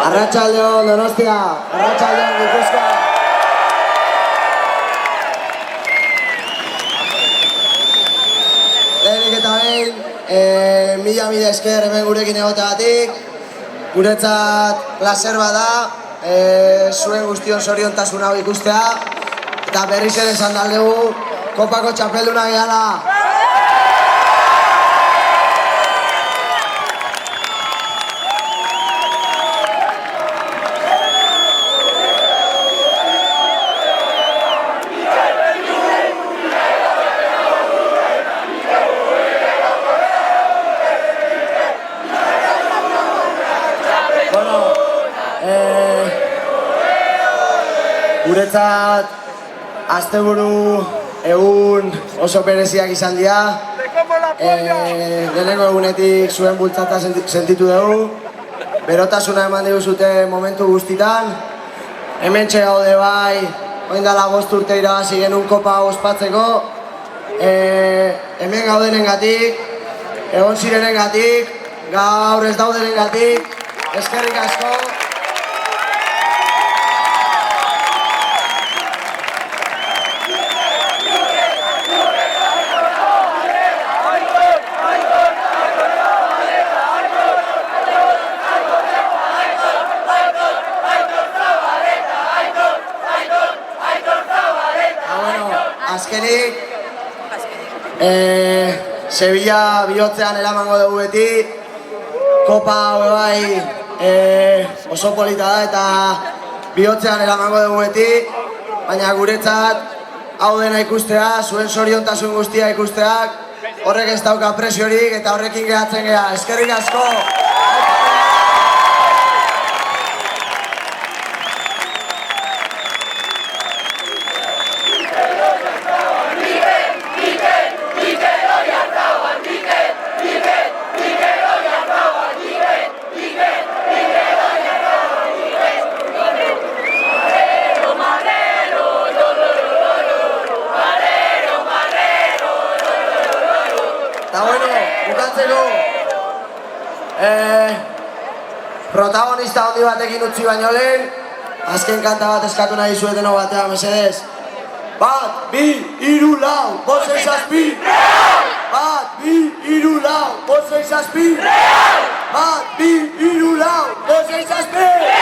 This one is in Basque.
Arratsaldeon Donostia, arratsaldeon Gipuzkoa. Lehenik eta behin, mila esker hemen gurekin egoteagatik. Guretzat placer bada, zuen guztion zoriontasun hau ikustea. Eta berriz ere esan daldegu, kopako txapelduna gehala. Guretzat, asteburu egun oso bereziak izan dira. Lehenengo egunetik zuen bultzata sentitu dugu. Berotasuna eman diguzute momentu guztitan. Hementxe gaude bai, orain dela 5 urte irabazi genuen kopa ospatzeko. Hemen gaudenengatik, egon zirenengatik, gaur ez daudenengatik, eskerrik asko. Azkenik, Sevilla bihotzean eramango dugu beti, kopa hau bai oso polita da eta bihotzean eramango dugu beti, baina guretzat hau dena ikustea, zuen zoriontasun guztia ikusteak, horrek ez dauka presiorik eta horrekin gehatzen geha. Eskerrik asko! Eta bueno, bukatzeko, protagonista handi batekin utzi baino lehen, azken kanta bat eskatu nahi zueteno batea, mesedez. 1, 2, 3, 4, 5, 6, 7. 1, 2, 3, 4, 5, 6, 7. 1, 2, 3, 4, 5, 6, 7.